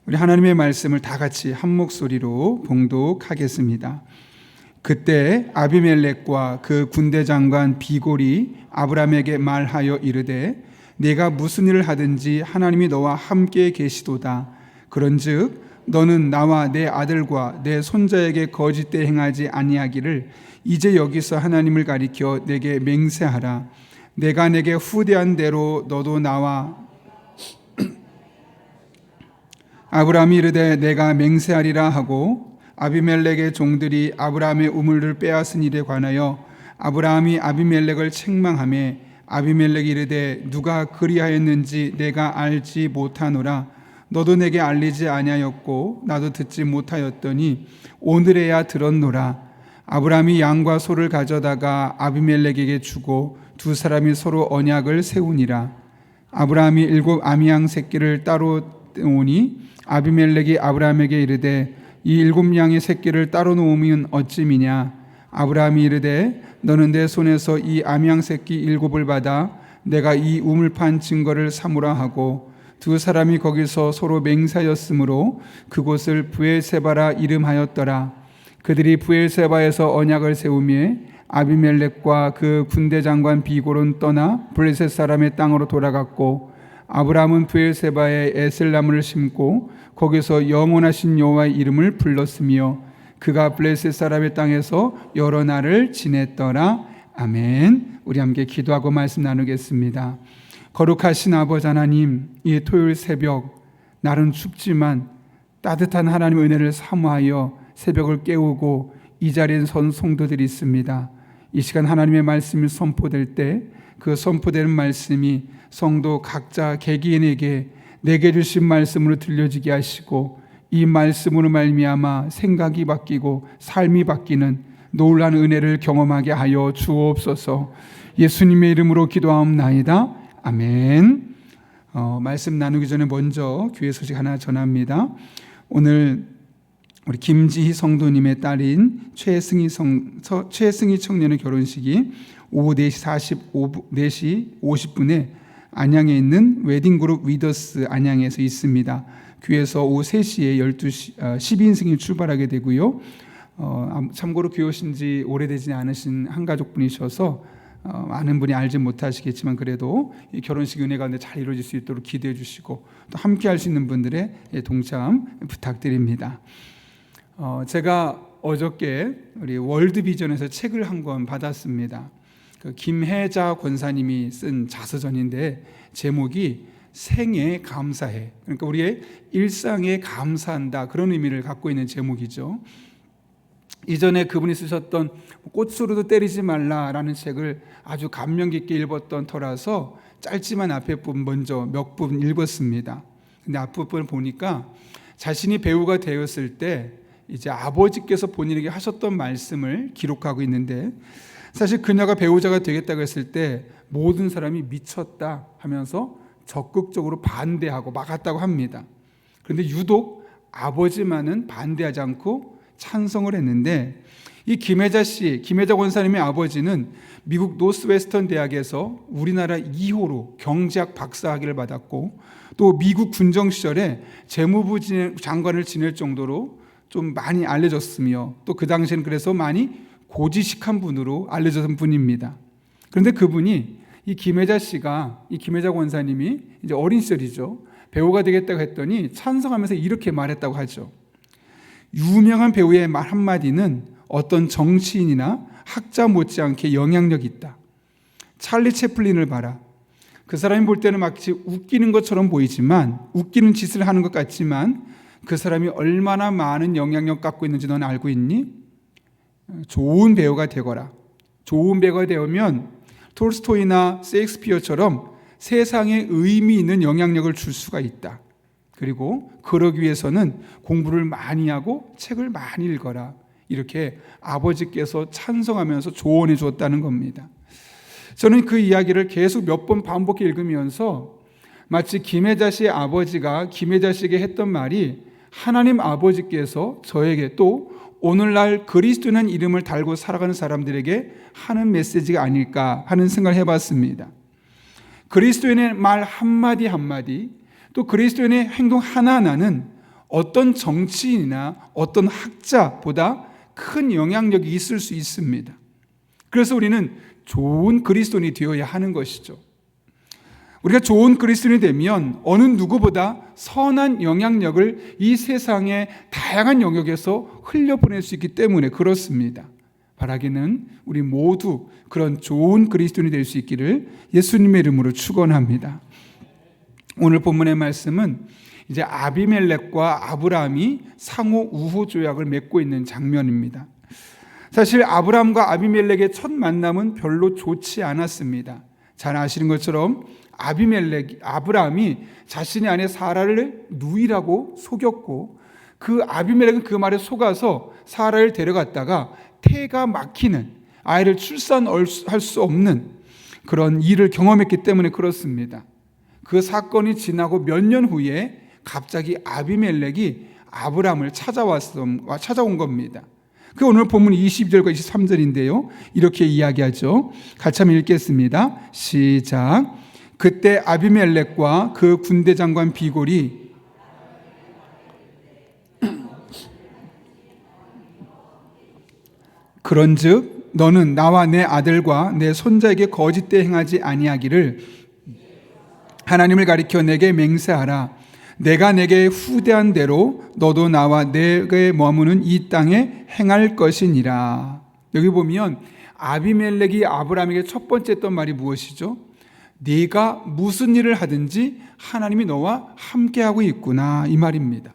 우리 하나님의 말씀을 다 같이 한 목소리로 봉독하겠습니다. 그때 아비멜렉과 그 군대 장관 비골이 아브라함에게 말하여 이르되 네가 무슨 일을 하든지 하나님이 너와 함께 계시도다. 그런즉 너는 나와 내 아들과 내 손자에게 거짓되 행하지 아니하기를 이제 여기서 하나님을 가리켜 내게 맹세하라. 내가 내게 후대한 대로 너도 나와 아브라함이 이르되 내가 맹세하리라 하고 아비멜렉의 종들이 아브라함의 우물을 빼앗은 일에 관하여 아브라함이 아비멜렉을 책망하매 아비멜렉이 이르되 누가 그리하였는지 내가 알지 못하노라. 너도 내게 알리지 아니하였고 나도 듣지 못하였더니 오늘에야 들었노라. 아브라함이 양과 소를 가져다가 아비멜렉에게 주고 두 사람이 서로 언약을 세우니라. 아브라함이 7 아미양 새끼를 따로 오니 아비멜렉이 아브라함에게 이르되 이 7 양의 새끼를 따로 놓으면 어찌미냐. 아브라함이 이르되 너는 내 손에서 이 아미양 새끼 7을 받아 내가 이 우물판 증거를 삼으라 하고 두 사람이 거기서 서로 맹세하였으므로 그곳을 브엘세바라 이름하였더라. 그들이 브엘세바에서 언약을 세우며 아비멜렉과 그 군대 장관 비골은 떠나 블레셋 사람의 땅으로 돌아갔고 아브라함은 브엘세바에 에셀나무를 심고 거기서 영원하신 여호와의 이름을 불렀으며 그가 블레셋 사람의 땅에서 여러 날을 지냈더라. 아멘. 우리 함께 기도하고 말씀 나누겠습니다. 거룩하신 아버지 하나님, 이 토요일 새벽 날은 춥지만 따뜻한 하나님의 은혜를 사모하여 새벽을 깨우고 이 자리에 선 성도들이 있습니다. 이 시간 하나님의 말씀이 선포될 때 그 선포되는 말씀이 성도 각자 개개인에게 내게 주신 말씀으로 들려지게 하시고 이 말씀으로 말미암아 생각이 바뀌고 삶이 바뀌는 놀라운 은혜를 경험하게 하여 주옵소서. 예수님의 이름으로 기도하옵나이다. 아멘. 말씀 나누기 전에 먼저 교회 소식 하나 전합니다. 오늘 우리 김지희 성도님의 딸인 최승희 청년의 결혼식이 오후 4시 50분에 안양에 있는 웨딩그룹 위더스 안양에서 있습니다. 교회에서 오후 3시에 12인승이 출발하게 되고요. 참고로 교회 오신 지 오래되지 않으신 한 가족분이셔서 많은 분이 알지 못하시겠지만 그래도 이 결혼식 은혜 가운데 잘 이루어질 수 있도록 기도해 주시고 또 함께 할 수 있는 분들의 동참 부탁드립니다. 제가 어저께 우리 월드비전에서 책을 한 권 받았습니다. 그 김혜자 권사님이 쓴 자서전인데 제목이 생에 감사해. 그러니까 우리의 일상에 감사한다, 그런 의미를 갖고 있는 제목이죠. 이전에 그분이 쓰셨던 꽃으로도 때리지 말라라는 책을 아주 감명 깊게 읽었던 터라서 짧지만 앞에 부분 먼저 몇 부분 읽었습니다. 근데 앞부분을 보니까 자신이 배우가 되었을 때 이제 아버지께서 본인에게 하셨던 말씀을 기록하고 있는데, 사실 그녀가 배우자가 되겠다고 했을 때 모든 사람이 미쳤다 하면서 적극적으로 반대하고 막았다고 합니다. 그런데 유독 아버지만은 반대하지 않고 찬성을 했는데, 이 김혜자 권사님의 아버지는 미국 노스웨스턴 대학에서 우리나라 2호로 경제학 박사학위를 받았고 또 미국 군정 시절에 재무부 장관을 지낼 정도로 좀 많이 알려졌으며 또 그 당시에는 그래서 많이 고지식한 분으로 알려졌던 분입니다. 그런데 그분이 이 김혜자 권사님이 이제 어린 시절이죠. 배우가 되겠다고 했더니 찬성하면서 이렇게 말했다고 하죠. 유명한 배우의 말 한마디는 어떤 정치인이나 학자 못지않게 영향력이 있다. 찰리 채플린을 봐라. 그 사람이 볼 때는 마치 웃기는 것처럼 보이지만, 웃기는 짓을 하는 것 같지만 그 사람이 얼마나 많은 영향력 갖고 있는지 넌 알고 있니? 좋은 배우가 되거라. 좋은 배우가 되면 톨스토이나 셰익스피어처럼 세상에 의미 있는 영향력을 줄 수가 있다. 그리고 그러기 위해서는 공부를 많이 하고 책을 많이 읽어라. 이렇게 아버지께서 찬성하면서 조언해 주었다는 겁니다. 저는 그 이야기를 계속 몇 번 반복해 읽으면서 마치 김혜자 씨의 아버지가 김혜자 씨에게 했던 말이 하나님 아버지께서 저에게 또 오늘날 그리스도라는 이름을 달고 살아가는 사람들에게 하는 메시지가 아닐까 하는 생각을 해봤습니다. 그리스도인의 말 한마디 한마디, 또 그리스도인의 행동 하나하나는 어떤 정치인이나 어떤 학자보다 큰 영향력이 있을 수 있습니다. 그래서 우리는 좋은 그리스도인이 되어야 하는 것이죠. 우리가 좋은 그리스도인이 되면 어느 누구보다 선한 영향력을 이 세상의 다양한 영역에서 흘려보낼 수 있기 때문에 그렇습니다. 바라기는 우리 모두 그런 좋은 그리스도인이 될 수 있기를 예수님의 이름으로 축원합니다. 오늘 본문의 말씀은 이제 아비멜렉과 아브라함이 상호 우호 조약을 맺고 있는 장면입니다. 사실 아브라함과 아비멜렉의 첫 만남은 별로 좋지 않았습니다. 잘 아시는 것처럼 아브라함이 자신의 아내 사라를 누이라고 속였고, 그 아비멜렉은 그 말에 속아서 사라를 데려갔다가 태가 막히는, 아이를 출산할 수 없는 그런 일을 경험했기 때문에 그렇습니다. 그 사건이 지나고 몇 년 후에 갑자기 아비멜렉이 아브라함을 찾아온 겁니다. 그 오늘 본문 22절과 23절인데요. 이렇게 이야기하죠. 같이 한번 읽겠습니다. 시작. 그때 아비멜렉과 그 군대 장관 비골이 그런즉 너는 나와 내 아들과 내 손자에게 거짓되 행하지 아니하기를 하나님을 가리켜 내게 맹세하라. 내가 내게 후대한 대로 너도 나와 내게 머무는 이 땅에 행할 것이니라. 여기 보면 아비멜렉이 아브라함에게 첫 번째 했던 말이 무엇이죠? 네가 무슨 일을 하든지 하나님이 너와 함께하고 있구나, 이 말입니다.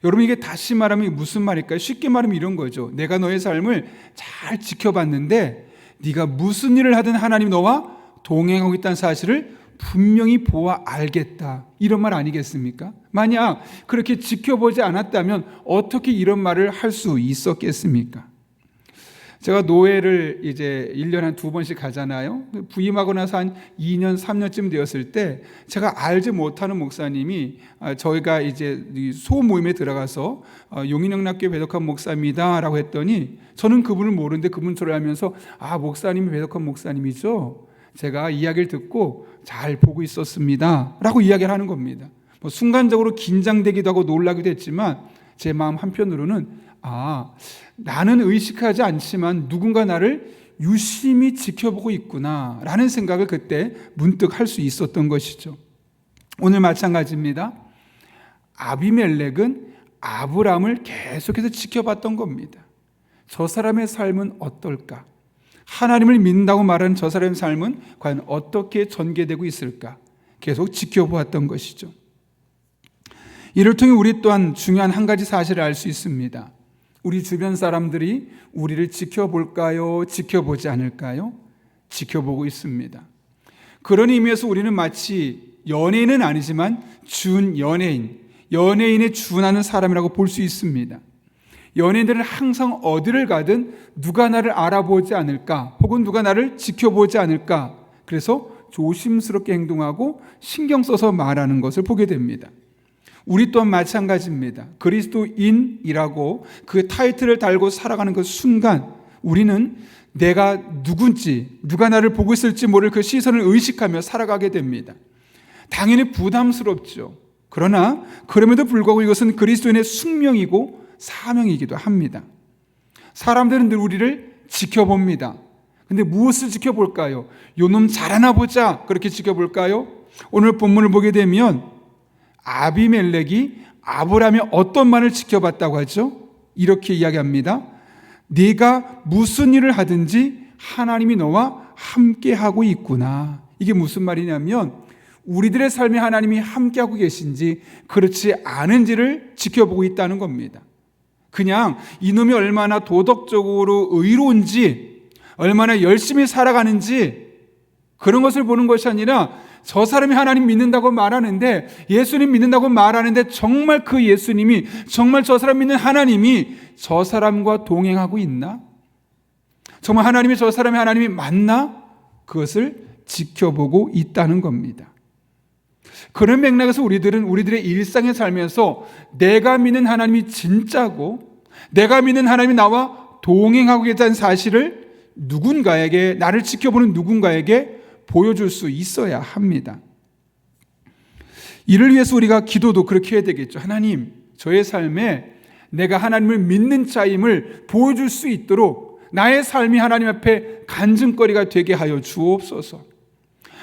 여러분, 이게 다시 말하면 무슨 말일까요? 쉽게 말하면 이런 거죠. 내가 너의 삶을 잘 지켜봤는데 네가 무슨 일을 하든 하나님이 너와 동행하고 있다는 사실을 분명히 보아 알겠다, 이런 말 아니겠습니까? 만약 그렇게 지켜보지 않았다면 어떻게 이런 말을 할 수 있었겠습니까? 제가 노회를 이제 1년에 한 2번씩 가잖아요. 부임하고 나서 한 2년, 3년쯤 되었을 때 제가 알지 못하는 목사님이 저희가 이제 소모임에 들어가서 용인영락교회 배덕한 목사입니다 라고 했더니, 저는 그분을 모르는데 그분 저를 알면서 목사님이 배덕한 목사님이죠. 제가 이야기를 듣고 잘 보고 있었습니다 라고 이야기를 하는 겁니다. 순간적으로 긴장되기도 하고 놀라기도 했지만 제 마음 한편으로는 나는 의식하지 않지만 누군가 나를 유심히 지켜보고 있구나 라는 생각을 그때 문득 할 수 있었던 것이죠. 오늘 마찬가지입니다. 아비멜렉은 아브라함을 계속해서 지켜봤던 겁니다. 저 사람의 삶은 어떨까? 하나님을 믿는다고 말하는 저 사람의 삶은 과연 어떻게 전개되고 있을까? 계속 지켜보았던 것이죠. 이를 통해 우리 또한 중요한 한 가지 사실을 알 수 있습니다. 우리 주변 사람들이 우리를 지켜볼까요? 지켜보지 않을까요? 지켜보고 있습니다. 그런 의미에서 우리는 마치 연예인은 아니지만 연예인에 준하는 사람이라고 볼 수 있습니다. 연예인들은 항상 어디를 가든 누가 나를 알아보지 않을까, 혹은 누가 나를 지켜보지 않을까, 그래서 조심스럽게 행동하고 신경 써서 말하는 것을 보게 됩니다. 우리 또한 마찬가지입니다. 그리스도인이라고 그 타이틀을 달고 살아가는 그 순간 우리는 내가 누군지, 누가 나를 보고 있을지 모를 그 시선을 의식하며 살아가게 됩니다. 당연히 부담스럽죠. 그러나 그럼에도 불구하고 이것은 그리스도인의 숙명이고 사명이기도 합니다. 사람들은 늘 우리를 지켜봅니다. 근데 무엇을 지켜볼까요? 요놈 잘하나 보자, 그렇게 지켜볼까요? 오늘 본문을 보게 되면 아비멜렉이 아브라함의 어떤 말을 지켜봤다고 하죠? 이렇게 이야기합니다. 네가 무슨 일을 하든지 하나님이 너와 함께하고 있구나. 이게 무슨 말이냐면 우리들의 삶에 하나님이 함께하고 계신지 그렇지 않은지를 지켜보고 있다는 겁니다. 그냥 이놈이 얼마나 도덕적으로 의로운지, 얼마나 열심히 살아가는지 그런 것을 보는 것이 아니라 저 사람이 하나님 믿는다고 말하는데, 예수님 믿는다고 말하는데 정말 그 예수님이, 정말 저 사람 믿는 하나님이 저 사람과 동행하고 있나? 정말 하나님이 저 사람의 하나님이 맞나? 그것을 지켜보고 있다는 겁니다. 그런 맥락에서 우리들은 우리들의 일상에 살면서 내가 믿는 하나님이 진짜고 내가 믿는 하나님이 나와 동행하고 있다는 사실을 누군가에게, 나를 지켜보는 누군가에게 보여줄 수 있어야 합니다. 이를 위해서 우리가 기도도 그렇게 해야 되겠죠. 하나님, 저의 삶에 내가 하나님을 믿는 자임을 보여줄 수 있도록 나의 삶이 하나님 앞에 간증거리가 되게 하여 주옵소서.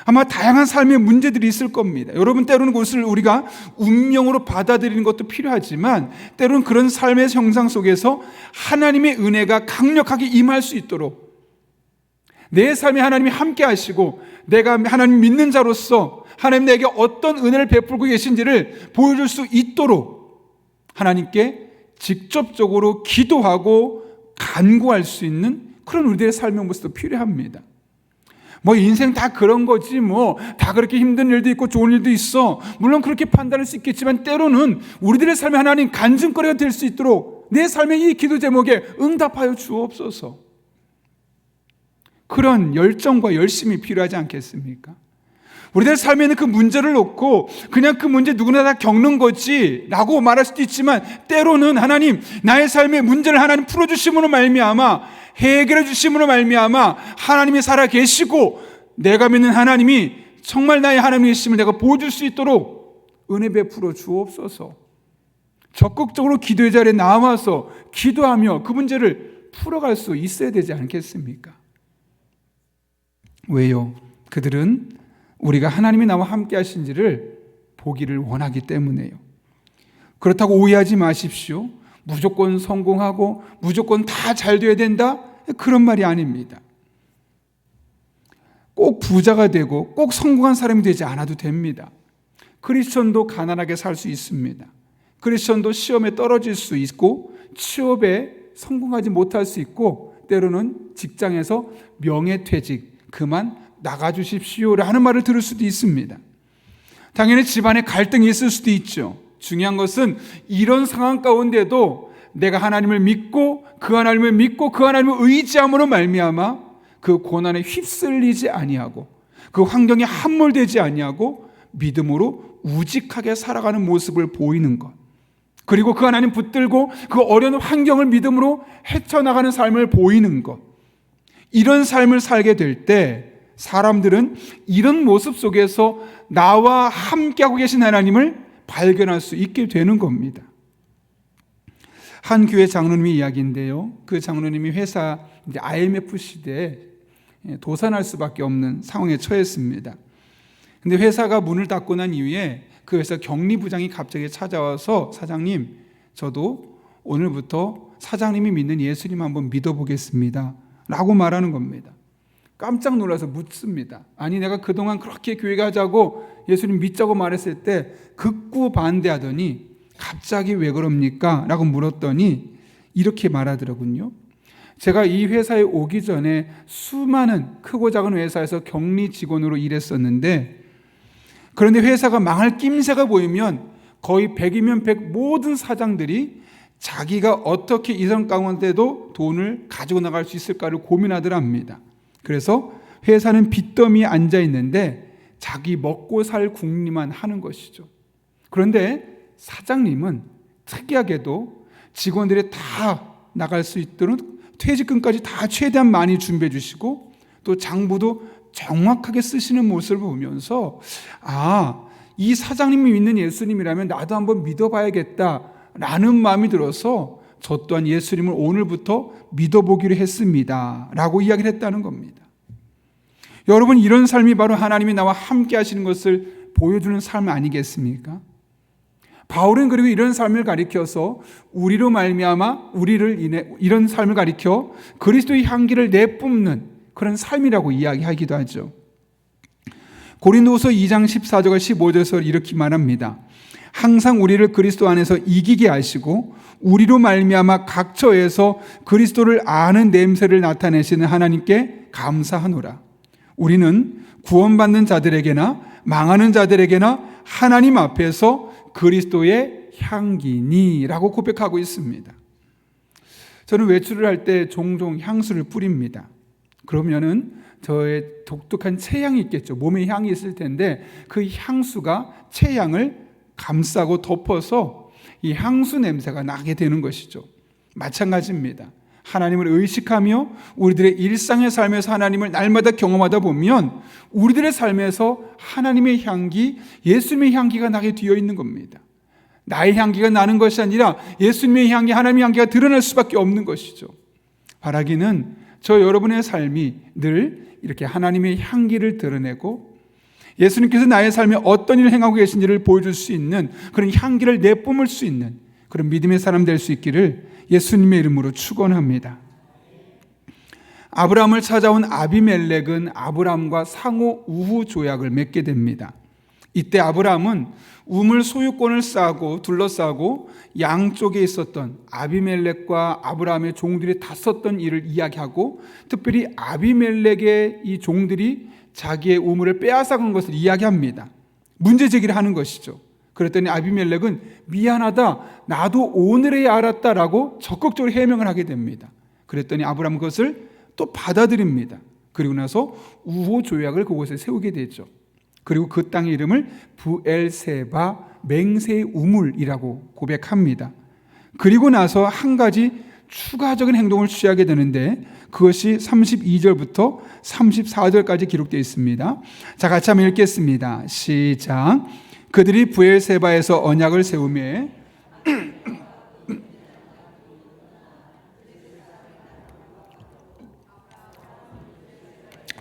아마 다양한 삶의 문제들이 있을 겁니다. 여러분, 때로는 그것을 우리가 운명으로 받아들이는 것도 필요하지만 때로는 그런 삶의 형상 속에서 하나님의 은혜가 강력하게 임할 수 있도록 내 삶에 하나님이 함께 하시고 내가 하나님 믿는 자로서 하나님 내게 어떤 은혜를 베풀고 계신지를 보여줄 수 있도록 하나님께 직접적으로 기도하고 간구할 수 있는 그런 우리들의 삶의 모습도 필요합니다. 인생 다 그런 거지, 다 그렇게 힘든 일도 있고 좋은 일도 있어. 물론 그렇게 판단할 수 있겠지만 때로는 우리들의 삶에 하나님 간증거리가 될 수 있도록 내 삶의 이 기도 제목에 응답하여 주옵소서. 그런 열정과 열심이 필요하지 않겠습니까? 우리들 삶에는 그 문제를 놓고 그냥 그 문제 누구나 다 겪는 거지 라고 말할 수도 있지만 때로는 하나님, 나의 삶의 문제를 하나님 풀어주심으로 말미암아, 해결해 주심으로 말미암아 하나님이 살아 계시고 내가 믿는 하나님이 정말 나의 하나님이심을 내가 보여줄 수 있도록 은혜 베풀어 주옵소서. 적극적으로 기도의 자리에 나와서 기도하며 그 문제를 풀어갈 수 있어야 되지 않겠습니까? 왜요? 그들은 우리가 하나님이 나와 함께 하신지를 보기를 원하기 때문에요. 그렇다고 오해하지 마십시오. 무조건 성공하고 무조건 다 잘 돼야 된다? 그런 말이 아닙니다. 꼭 부자가 되고 꼭 성공한 사람이 되지 않아도 됩니다. 크리스천도 가난하게 살 수 있습니다. 크리스천도 시험에 떨어질 수 있고 취업에 성공하지 못할 수 있고 때로는 직장에서 명예퇴직, 그만 나가주십시오 라는 말을 들을 수도 있습니다. 당연히 집안에 갈등이 있을 수도 있죠. 중요한 것은 이런 상황 가운데도 내가 하나님을 믿고 그 하나님을 믿고 그 하나님을 의지함으로 말미암아 그 고난에 휩쓸리지 아니하고 그 환경에 함몰되지 아니하고 믿음으로 우직하게 살아가는 모습을 보이는 것, 그리고 그 하나님 붙들고 그 어려운 환경을 믿음으로 헤쳐나가는 삶을 보이는 것, 이런 삶을 살게 될 때 사람들은 이런 모습 속에서 나와 함께하고 계신 하나님을 발견할 수 있게 되는 겁니다. 한 교회 장로님의 이야기인데요. 그 장로님이 회사 IMF 시대에 도산할 수밖에 없는 상황에 처했습니다. 근데 회사가 문을 닫고 난 이후에 그 회사 격리부장이 갑자기 찾아와서 사장님, 저도 오늘부터 사장님이 믿는 예수님 한번 믿어보겠습니다 라고 말하는 겁니다. 깜짝 놀라서 묻습니다. 아니, 내가 그동안 그렇게 교회 가자고 예수님 믿자고 말했을 때 극구 반대하더니 갑자기 왜 그럽니까? 라고 물었더니 이렇게 말하더라군요. 제가 이 회사에 오기 전에 수많은 크고 작은 회사에서 격리 직원으로 일했었는데, 그런데 회사가 망할 낌새가 보이면 거의 100이면 100 모든 사장들이 자기가 어떻게 이런 가운데도 돈을 가지고 나갈 수 있을까를 고민하더랍니다. 그래서 회사는 빚더미에 앉아 있는데 자기 먹고 살 궁리만 하는 것이죠. 그런데 사장님은 특이하게도 직원들이 다 나갈 수 있도록 퇴직금까지 다 최대한 많이 준비해 주시고 또 장부도 정확하게 쓰시는 모습을 보면서 이 사장님이 믿는 예수님이라면 나도 한번 믿어봐야겠다라는 마음이 들어서 저 또한 예수님을 오늘부터 믿어보기로 했습니다 라고 이야기를 했다는 겁니다. 여러분, 이런 삶이 바로 하나님이 나와 함께 하시는 것을 보여주는 삶 아니겠습니까? 바울은 그리고 이런 삶을 가리켜서 우리로 말미암아 우리를 인해 이런 삶을 가리켜 그리스도의 향기를 내뿜는 그런 삶이라고 이야기하기도 하죠. 고린도후서 2장 14절과 15절에서 이렇게 말합니다. 항상 우리를 그리스도 안에서 이기게 하시고 우리로 말미암아 각처에서 그리스도를 아는 냄새를 나타내시는 하나님께 감사하노라. 우리는 구원받는 자들에게나 망하는 자들에게나 하나님 앞에서 그리스도의 향기니라고 고백하고 있습니다. 저는 외출을 할 때 종종 향수를 뿌립니다. 그러면은 저의 독특한 체향이 있겠죠. 몸에 향이 있을 텐데 그 향수가 체향을 감싸고 덮어서 이 향수 냄새가 나게 되는 것이죠. 마찬가지입니다. 하나님을 의식하며 우리들의 일상의 삶에서 하나님을 날마다 경험하다 보면 우리들의 삶에서 하나님의 향기, 예수님의 향기가 나게 되어 있는 겁니다. 나의 향기가 나는 것이 아니라 예수님의 향기, 하나님의 향기가 드러날 수밖에 없는 것이죠. 바라기는 저 여러분의 삶이 늘 이렇게 하나님의 향기를 드러내고 예수님께서 나의 삶에 어떤 일을 행하고 계신지를 보여줄 수 있는 그런 향기를 내뿜을 수 있는 그런 믿음의 사람 될 수 있기를 예수님의 이름으로 축원합니다. 아브라함을 찾아온 아비멜렉은 아브라함과 상호 우호 조약을 맺게 됩니다. 이때 아브라함은 우물 소유권을 둘러싸고 양쪽에 있었던 아비멜렉과 아브라함의 종들이 다썼던 일을 이야기하고, 특별히 아비멜렉의 이 종들이 자기의 우물을 빼앗아간 것을 이야기합니다. 문제 제기를 하는 것이죠. 그랬더니 아비멜렉은 미안하다, 나도 오늘에야 알았다라고 적극적으로 해명을 하게 됩니다. 그랬더니 아브라함은 그것을 또 받아들입니다. 그리고 나서 우호 조약을 그곳에 세우게 되죠. 그리고 그 땅의 이름을 브엘세바, 맹세의 우물이라고 고백합니다. 그리고 나서 한 가지 추가적인 행동을 취하게 되는데 그것이 32절부터 34절까지 기록되어 있습니다. 자, 같이 한번 읽겠습니다. 시작. 그들이 브엘세바에서 언약을 세우매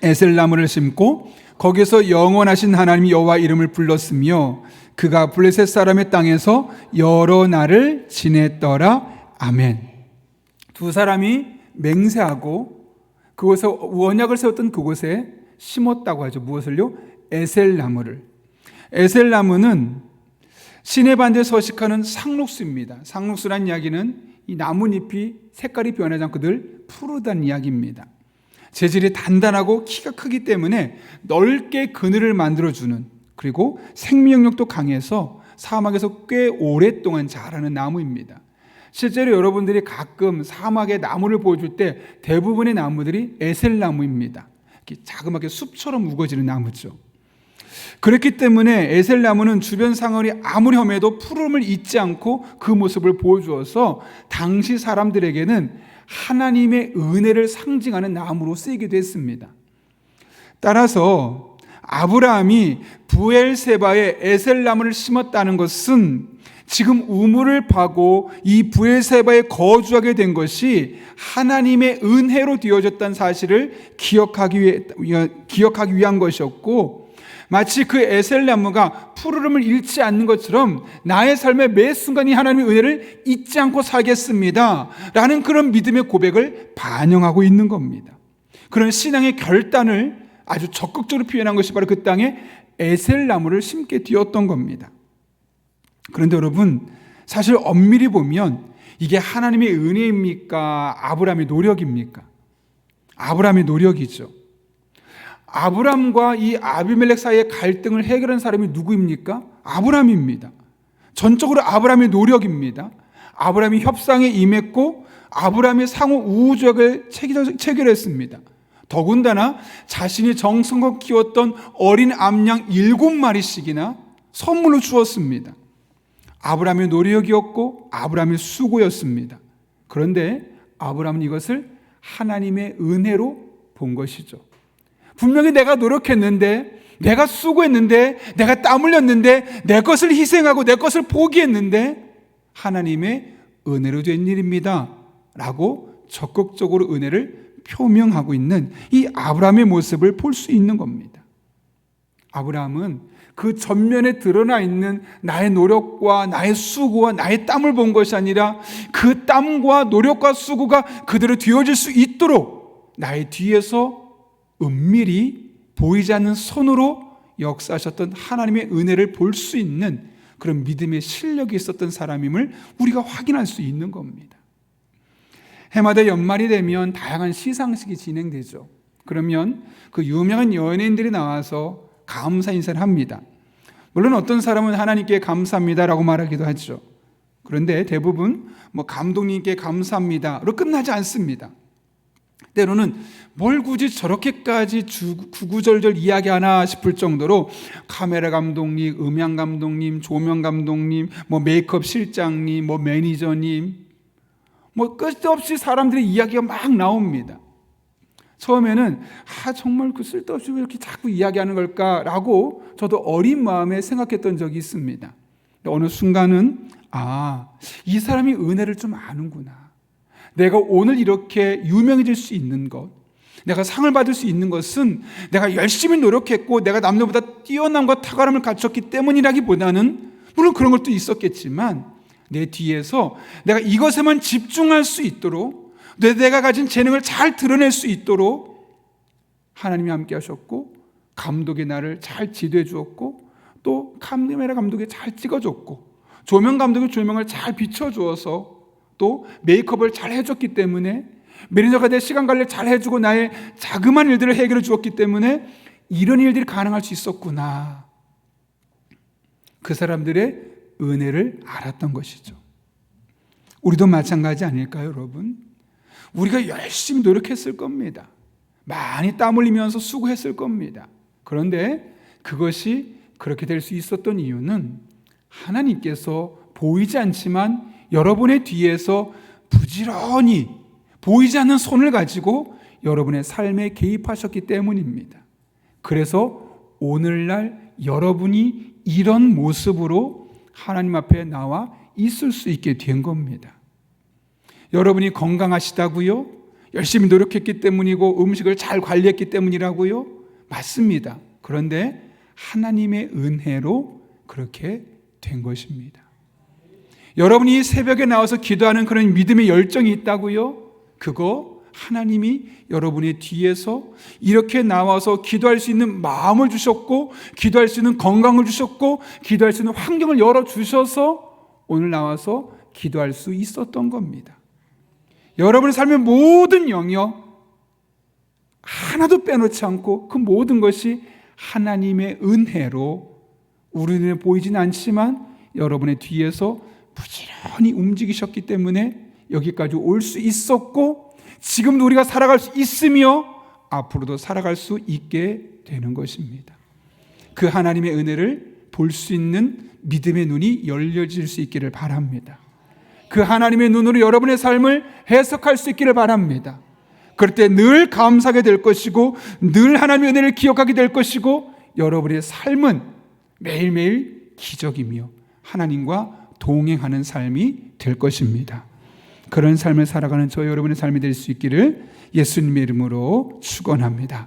에셀나무를 심고 거기서 영원하신 하나님 여호와 이름을 불렀으며 그가 블레셋 사람의 땅에서 여러 날을 지냈더라. 아멘. 두 사람이 맹세하고 그곳에 언약을 세웠던 그곳에 심었다고 하죠. 무엇을요? 에셀나무를. 에셀나무는 신의 반대에 서식하는 상록수입니다. 상록수란 이야기는 이 나뭇잎이 색깔이 변하지 않고 늘 푸르다는 이야기입니다. 재질이 단단하고 키가 크기 때문에 넓게 그늘을 만들어주는, 그리고 생명력도 강해서 사막에서 꽤 오랫동안 자라는 나무입니다. 실제로 여러분들이 가끔 사막의 나무를 보여줄 때 대부분의 나무들이 에셀나무입니다. 이렇게 자그맣게 숲처럼 우거지는 나무죠. 그렇기 때문에 에셀나무는 주변 상황이 아무리 험해도 푸름을 잊지 않고 그 모습을 보여주어서 당시 사람들에게는 하나님의 은혜를 상징하는 나무로 쓰이기도 했습니다. 따라서 아브라함이 브엘세바에 에셀나무를 심었다는 것은 지금 우물을 파고 이 브엘세바에 거주하게 된 것이 하나님의 은혜로 되어졌다는 사실을 기억하기 위한 것이었고, 마치 그 에셀나무가 푸르름을 잃지 않는 것처럼 나의 삶의 매 순간이 하나님의 은혜를 잊지 않고 살겠습니다 라는 그런 믿음의 고백을 반영하고 있는 겁니다. 그런 신앙의 결단을 아주 적극적으로 표현한 것이 바로 그 땅에 에셀나무를 심게 되었던 겁니다. 그런데 여러분, 사실 엄밀히 보면 이게 하나님의 은혜입니까? 아브라함의 노력입니까? 아브라함의 노력이죠. 아브라함과 이 아비멜렉 사이의 갈등을 해결한 사람이 누구입니까? 아브라함입니다. 전적으로 아브라함의 노력입니다. 아브라함이 협상에 임했고 아브라함이 상호 우호적을 체결했습니다. 더군다나 자신이 정성껏 키웠던 어린 암양 7마리씩이나 선물로 주었습니다. 아브라함의 노력이었고 아브라함의 수고였습니다. 그런데 아브라함은 이것을 하나님의 은혜로 본 것이죠. 분명히 내가 노력했는데, 내가 수고했는데, 내가 땀 흘렸는데, 내 것을 희생하고 내 것을 포기했는데 하나님의 은혜로 된 일입니다 라고 적극적으로 은혜를 표명하고 있는 이 아브라함의 모습을 볼 수 있는 겁니다. 아브라함은 그 전면에 드러나 있는 나의 노력과 나의 수고와 나의 땀을 본 것이 아니라 그 땀과 노력과 수고가 그대로 되어질 수 있도록 나의 뒤에서 은밀히 보이지 않는 손으로 역사하셨던 하나님의 은혜를 볼 수 있는 그런 믿음의 실력이 있었던 사람임을 우리가 확인할 수 있는 겁니다. 해마다 연말이 되면 다양한 시상식이 진행되죠. 그러면 그 유명한 연예인들이 나와서 감사 인사를 합니다. 물론 어떤 사람은 하나님께 감사합니다라고 말하기도 하죠. 그런데 대부분 감독님께 감사합니다로 끝나지 않습니다. 때로는 뭘 굳이 저렇게까지 구구절절 이야기하나 싶을 정도로 카메라 감독님, 음향 감독님, 조명 감독님, 메이크업 실장님, 매니저님, 끝없이 사람들의 이야기가 막 나옵니다. 처음에는 정말 그 쓸데없이 왜 이렇게 자꾸 이야기하는 걸까라고 저도 어린 마음에 생각했던 적이 있습니다. 어느 순간은 이 사람이 은혜를 좀 아는구나. 내가 오늘 이렇게 유명해질 수 있는 것, 내가 상을 받을 수 있는 것은 내가 열심히 노력했고 내가 남들보다 뛰어남과 탁월함을 갖췄기 때문이라기보다는, 물론 그런 것도 있었겠지만 내 뒤에서 내가 이것에만 집중할 수 있도록, 내가 가진 재능을 잘 드러낼 수 있도록 하나님이 함께 하셨고, 감독이 나를 잘 지도해 주었고, 또 카메라 감독이 잘 찍어줬고, 조명 감독이 조명을 잘 비춰주어서 또 메이크업을 잘 해줬기 때문에, 매니저가 내 시간 관리를 잘 해주고 나의 자그마한 일들을 해결해 주었기 때문에 이런 일들이 가능할 수 있었구나. 그 사람들의 은혜를 알았던 것이죠. 우리도 마찬가지 아닐까요, 여러분? 우리가 열심히 노력했을 겁니다. 많이 땀 흘리면서 수고했을 겁니다. 그런데 그것이 그렇게 될 수 있었던 이유는 하나님께서 보이지 않지만 여러분의 뒤에서 부지런히 보이지 않는 손을 가지고 여러분의 삶에 개입하셨기 때문입니다. 그래서 오늘날 여러분이 이런 모습으로 하나님 앞에 나와 있을 수 있게 된 겁니다. 여러분이 건강하시다고요? 열심히 노력했기 때문이고 음식을 잘 관리했기 때문이라고요? 맞습니다. 그런데 하나님의 은혜로 그렇게 된 것입니다. 여러분이 새벽에 나와서 기도하는 그런 믿음의 열정이 있다고요? 그거 하나님이 여러분의 뒤에서 이렇게 나와서 기도할 수 있는 마음을 주셨고, 기도할 수 있는 건강을 주셨고, 기도할 수 있는 환경을 열어주셔서 오늘 나와서 기도할 수 있었던 겁니다. 여러분의 삶의 모든 영역 하나도 빼놓지 않고 그 모든 것이 하나님의 은혜로 우리 눈에 보이진 않지만 여러분의 뒤에서 부지런히 움직이셨기 때문에 여기까지 올 수 있었고, 지금도 우리가 살아갈 수 있으며 앞으로도 살아갈 수 있게 되는 것입니다. 그 하나님의 은혜를 볼 수 있는 믿음의 눈이 열려질 수 있기를 바랍니다. 그 하나님의 눈으로 여러분의 삶을 해석할 수 있기를 바랍니다. 그럴 때 늘 감사하게 될 것이고, 늘 하나님의 은혜를 기억하게 될 것이고, 여러분의 삶은 매일매일 기적이며 하나님과 동행하는 삶이 될 것입니다. 그런 삶을 살아가는 저 여러분의 삶이 될 수 있기를 예수님의 이름으로 축원합니다.